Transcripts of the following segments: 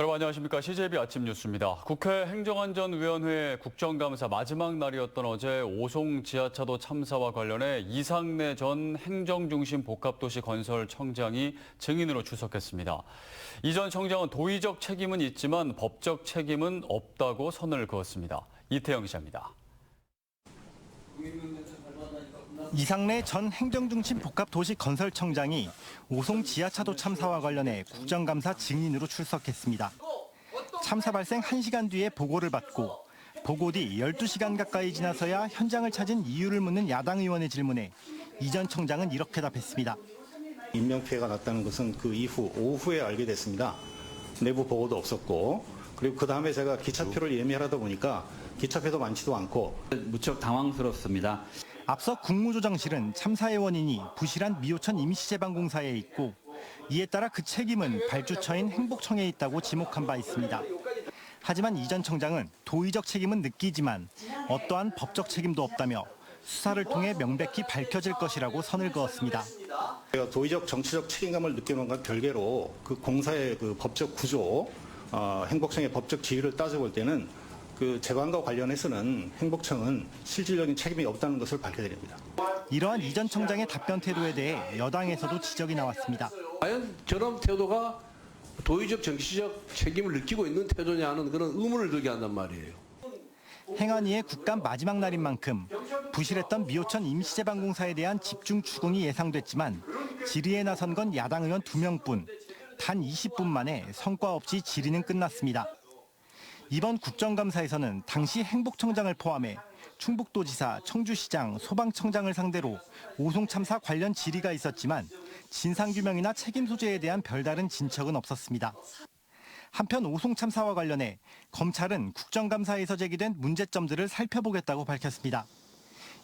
여러분 안녕하십니까. CJB 아침 뉴스입니다. 국회 행정안전위원회 국정감사 마지막 날이었던 어제 오송 지하차도 참사와 관련해 이상내 전 행정중심 복합도시 건설청장이 증인으로 출석했습니다. 이 전 청장은 도의적 책임은 있지만 법적 책임은 없다고 선을 그었습니다. 이태영 기자입니다. 이상내 전 행정중심 복합도시건설청장이 오송 지하차도 참사와 관련해 국정감사 증인으로 출석했습니다. 참사 발생 1시간 뒤에 보고를 받고 보고 뒤 12시간 가까이 지나서야 현장을 찾은 이유를 묻는 야당 의원의 질문에 이 전 청장은 이렇게 답했습니다. 인명피해가 났다는 것은 그 이후 오후에 알게 됐습니다. 내부 보고도 없었고 그리고 그 다음에 제가 기차표를 예매하다 보니까 기차표도 많지도 않고 무척 당황스럽습니다. 앞서 국무조정실은 참사의 원인이 부실한 미호천 임시제방공사에 있고 이에 따라 그 책임은 발주처인 행복청에 있다고 지목한 바 있습니다. 하지만 이 전 청장은 도의적 책임은 느끼지만 어떠한 법적 책임도 없다며 수사를 통해 명백히 밝혀질 것이라고 선을 그었습니다. 제가 도의적 정치적 책임감을 느끼는 것과 별개로 그 공사의 그 법적 구조, 행복청의 법적 지위를 따져볼 때는 그 제방과 관련해서는 행복청은 실질적인 책임이 없다는 것을 밝혀드립니다. 이러한 이 전 청장의 답변 태도에 대해 여당에서도 지적이 나왔습니다. 과연 저런 태도가 도의적 정치적 책임을 느끼고 있는 태도냐는 그런 의문을 들게 한단 말이에요. 행안위의 국감 마지막 날인 만큼 부실했던 미호천 임시제방공사에 대한 집중 추궁이 예상됐지만 질의에 나선 건 야당 의원 2명뿐. 단 20분 만에 성과 없이 질의는 끝났습니다. 이번 국정감사에서는 당시 행복청장을 포함해 충북도지사, 청주시장, 소방청장을 상대로 오송 참사 관련 질의가 있었지만 진상규명이나 책임 소재에 대한 별다른 진척은 없었습니다. 한편 오송 참사와 관련해 검찰은 국정감사에서 제기된 문제점들을 살펴보겠다고 밝혔습니다.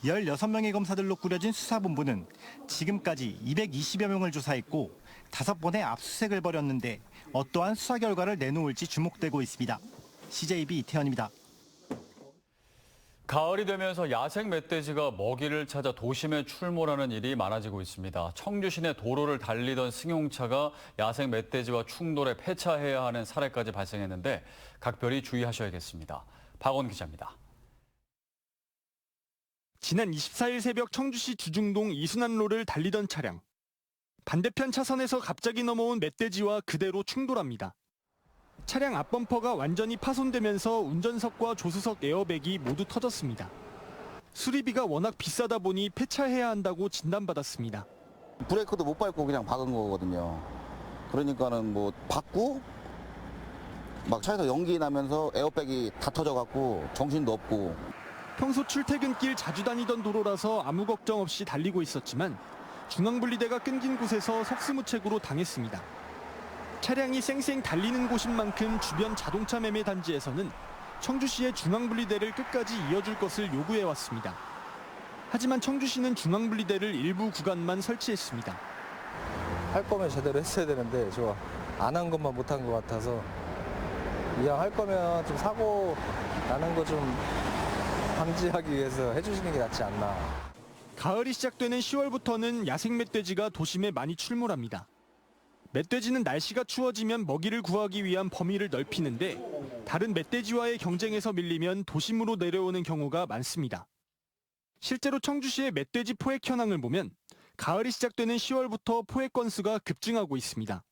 16명의 검사들로 꾸려진 수사본부는 지금까지 220여 명을 조사했고 5번의 압수수색을 벌였는데 어떠한 수사 결과를 내놓을지 주목되고 있습니다. CJB 이태현입니다. 가을이 되면서 야생 멧돼지가 먹이를 찾아 도심에 출몰하는 일이 많아지고 있습니다. 청주 시내 도로를 달리던 승용차가 야생 멧돼지와 충돌해 폐차해야 하는 사례까지 발생했는데 각별히 주의하셔야겠습니다. 박원 기자입니다. 지난 24일 새벽 청주시 주중동 이순환로를 달리던 차량. 반대편 차선에서 갑자기 넘어온 멧돼지와 그대로 충돌합니다. 차량 앞범퍼가 완전히 파손되면서 운전석과 조수석 에어백이 모두 터졌습니다. 수리비가 워낙 비싸다 보니 폐차해야 한다고 진단받았습니다. 브레이크도 못 밟고 그냥 박은 거거든요. 그러니까는 뭐 박고 막 차에서 연기 나면서 에어백이 다 터져갖고 정신도 없고. 평소 출퇴근길 자주 다니던 도로라서 아무 걱정 없이 달리고 있었지만 중앙분리대가 끊긴 곳에서 속수무책으로 당했습니다. 차량이 쌩쌩 달리는 곳인 만큼 주변 자동차 매매 단지에서는 청주시의 중앙분리대를 끝까지 이어줄 것을 요구해왔습니다. 하지만 청주시는 중앙분리대를 일부 구간만 설치했습니다. 할 거면 제대로 했어야 되는데 저 안 한 것만 못한 것 같아서 이왕 할 거면 좀 사고 나는 거 좀 방지하기 위해서 해주시는 게 낫지 않나. 가을이 시작되는 10월부터는 야생 멧돼지가 도심에 많이 출몰합니다. 멧돼지는 날씨가 추워지면 먹이를 구하기 위한 범위를 넓히는데 다른 멧돼지와의 경쟁에서 밀리면 도심으로 내려오는 경우가 많습니다. 실제로 청주시의 멧돼지 포획 현황을 보면 가을이 시작되는 10월부터 포획 건수가 급증하고 있습니다.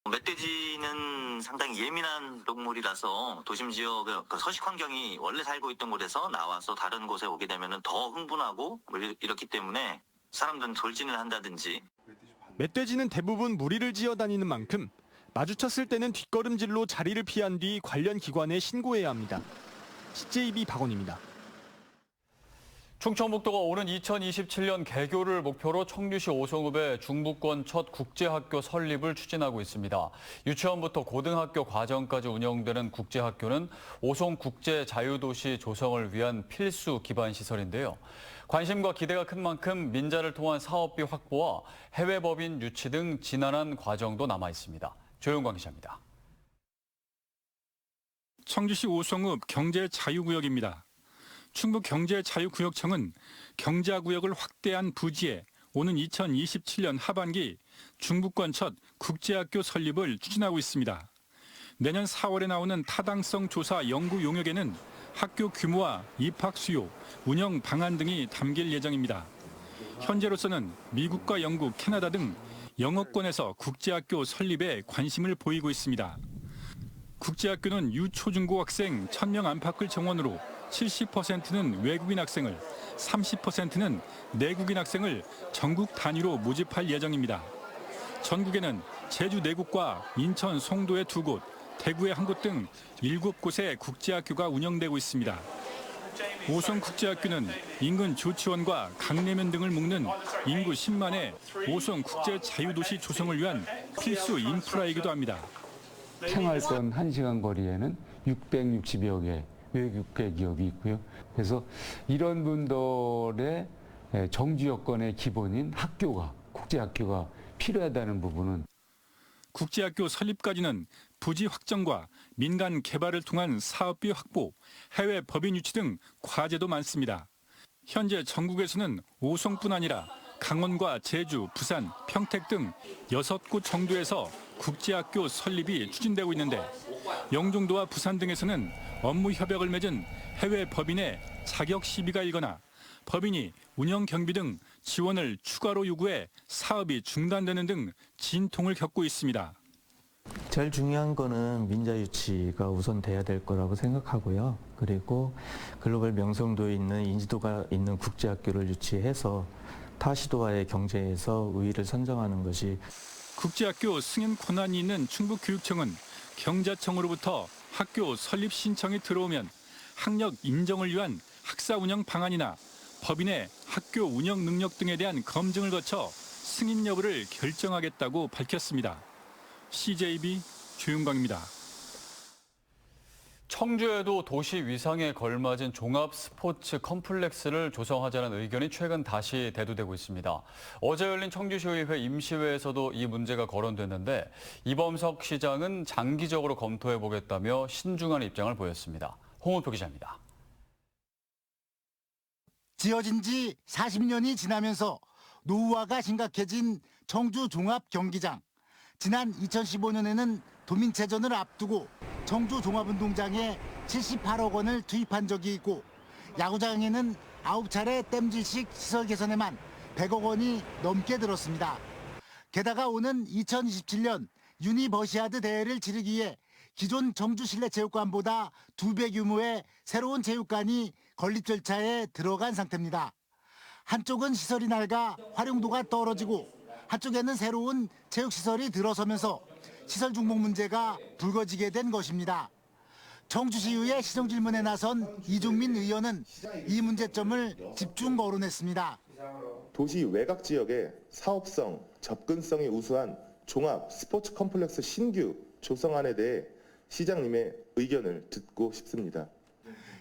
멧돼지는 상당히 예민한 동물이라서 도심 지역 그 서식 환경이 원래 살고 있던 곳에서 나와서 다른 곳에 오게 되면 더 흥분하고 이렇기 때문에 사람들은 돌진을 한다든지. 멧돼지는 대부분 무리를 지어 다니는 만큼 마주쳤을 때는 뒷걸음질로 자리를 피한 뒤 관련 기관에 신고해야 합니다. CJB 박원입니다. 충청북도가 오는 2027년 개교를 목표로 청주시 오송읍에 중부권 첫 국제학교 설립을 추진하고 있습니다. 유치원부터 고등학교 과정까지 운영되는 국제학교는 오송 국제자유도시 조성을 위한 필수 기반 시설인데요. 관심과 기대가 큰 만큼 민자를 통한 사업비 확보와 해외 법인 유치 등 지난한 과정도 남아 있습니다. 조영광 기자입니다. 청주시 오송읍 경제자유구역입니다. 충북경제자유구역청은 경자구역을 확대한 부지에 오는 2027년 하반기 중부권 첫 국제학교 설립을 추진하고 있습니다. 내년 4월에 나오는 타당성 조사 연구 용역에는 학교 규모와 입학 수요, 운영 방안 등이 담길 예정입니다. 현재로서는 미국과 영국, 캐나다 등 영어권에서 국제학교 설립에 관심을 보이고 있습니다. 국제학교는 유초중고 학생 1000명 안팎을 정원으로 70%는 외국인 학생을, 30%는 내국인 학생을 전국 단위로 모집할 예정입니다. 전국에는 제주 내국과 인천 송도의 2곳, 대구의 1곳 등 7곳의 국제학교가 운영되고 있습니다. 오송국제학교는 인근 조치원과 강내면 등을 묶는 인구 10만의 오송국제자유도시 조성을 위한 필수 인프라이기도 합니다. 생활권 1시간 거리에는 660여 개 외국계 기업이 있고요. 그래서 이런 분들의 정주 여건의 기본인 학교가, 국제학교가 필요하다는 부분은 국제학교 설립까지는 부지 확정과 민간 개발을 통한 사업비 확보, 해외 법인 유치 등 과제도 많습니다. 현재 전국에서는 오송뿐 아니라 강원과 제주, 부산, 평택 등 6곳 정도에서 국제학교 설립이 추진되고 있는데 영종도와 부산 등에서는 업무 협약을 맺은 해외 법인의 자격 시비가 일거나 법인이 운영 경비 등 지원을 추가로 요구해 사업이 중단되는 등 진통을 겪고 있습니다. 제일 중요한 거는 민자 유치가 우선 돼야 될 거라고 생각하고요. 그리고 글로벌 명성도에 있는 인지도가 있는 국제학교를 유치해서 타 시도와의 경쟁에서 우위를 선정하는 것이 국제학교 승인 권한이 있는 충북교육청은 경자청으로부터 학교 설립 신청이 들어오면 학력 인정을 위한 학사 운영 방안이나 법인의 학교 운영 능력 등에 대한 검증을 거쳐 승인 여부를 결정하겠다고 밝혔습니다. CJB 조윤광입니다. 청주에도 도시 위상에 걸맞은 종합 스포츠 컴플렉스를 조성하자는 의견이 최근 다시 대두되고 있습니다. 어제 열린 청주시의회 임시회에서도 이 문제가 거론됐는데 이범석 시장은 장기적으로 검토해보겠다며 신중한 입장을 보였습니다. 홍우표 기자입니다. 지어진 지 40년이 지나면서 노후화가 심각해진 청주 종합경기장. 지난 2015년에는 도민체전을 앞두고 청주 종합운동장에 78억 원을 투입한 적이 있고 야구장에는 9차례 땜질식 시설 개선에만 100억 원이 넘게 들었습니다. 게다가 오는 2027년 유니버시아드 대회를 치르기 위해 기존 청주 실내체육관보다 2배 규모의 새로운 체육관이 건립 절차에 들어간 상태입니다. 한쪽은 시설이 낡아 활용도가 떨어지고 한쪽에는 새로운 체육시설이 들어서면서 시설 중복 문제가 불거지게 된 것입니다. 청주시의회 시정질문에 나선 이종민 의원은 이 문제점을 집중 거론했습니다. 도시 외곽 지역에 사업성, 접근성이 우수한 종합 스포츠 컴플렉스 신규 조성안에 대해 시장님의 의견을 듣고 싶습니다.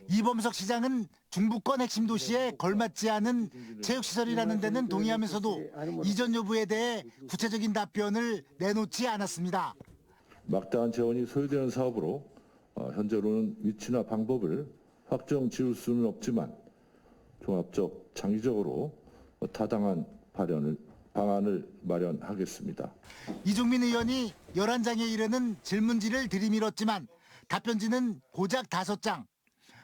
이범석 시장은 중부권 핵심 도시에 걸맞지 않은 체육시설이라는 데는 동의하면서도 이전 여부에 대해 구체적인 답변을 내놓지 않았습니다. 막대한 재원이 소요되는 사업으로 현재로는 위치나 방법을 확정 지을 수는 없지만 종합적, 장기적으로 타당한 방안을 마련하겠습니다. 이종민 의원이 11장에 이르는 질문지를 들이밀었지만 답변지는 고작 5장.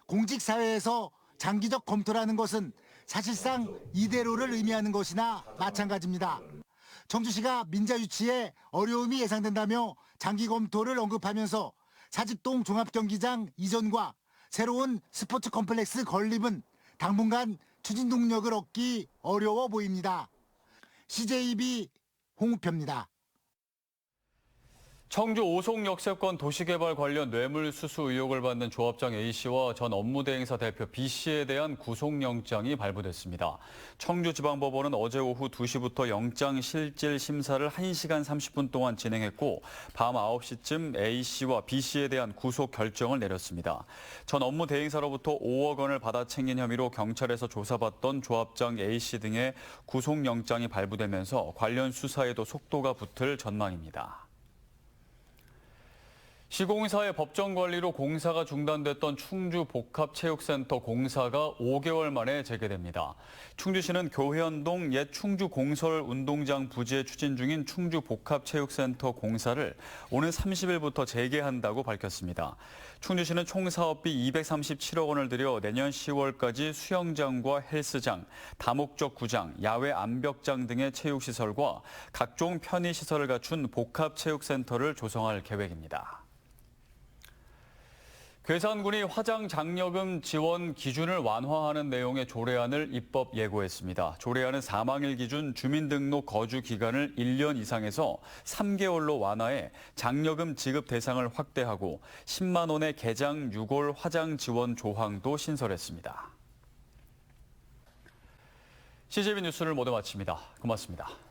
공직사회에서 장기적 검토라는 것은 사실상 이대로를 의미하는 것이나 마찬가지입니다. 청주시가 민자 유치에 어려움이 예상된다며 장기 검토를 언급하면서 사직동 종합경기장 이전과 새로운 스포츠 컴플렉스 건립은 당분간 추진 동력을 얻기 어려워 보입니다. CJB 홍우표입니다. 청주 오송역세권 도시개발 관련 뇌물수수 의혹을 받는 조합장 A씨와 전 업무대행사 대표 B씨에 대한 구속영장이 발부됐습니다. 청주지방법원은 어제 오후 2시부터 영장 실질 심사를 1시간 30분 동안 진행했고 밤 9시쯤 A씨와 B씨에 대한 구속 결정을 내렸습니다. 전 업무대행사로부터 5억 원을 받아 챙긴 혐의로 경찰에서 조사받던 조합장 A씨 등의 구속영장이 발부되면서 관련 수사에도 속도가 붙을 전망입니다. 시공사의 법정 관리로 공사가 중단됐던 충주 복합체육센터 공사가 5개월 만에 재개됩니다. 충주시는 교회현동 옛 충주공설운동장 부지에 추진 중인 충주 복합체육센터 공사를 오는 30일부터 재개한다고 밝혔습니다. 충주시는 총 사업비 237억 원을 들여 내년 10월까지 수영장과 헬스장, 다목적 구장, 야외 암벽장 등의 체육시설과 각종 편의시설을 갖춘 복합체육센터를 조성할 계획입니다. 괴산군이 화장 장려금 지원 기준을 완화하는 내용의 조례안을 입법 예고했습니다. 조례안은 사망일 기준 주민등록 거주 기간을 1년 이상에서 3개월로 완화해 장려금 지급 대상을 확대하고 10만 원의 개장 유골 화장 지원 조항도 신설했습니다. CJB 뉴스를 모두 마칩니다. 고맙습니다.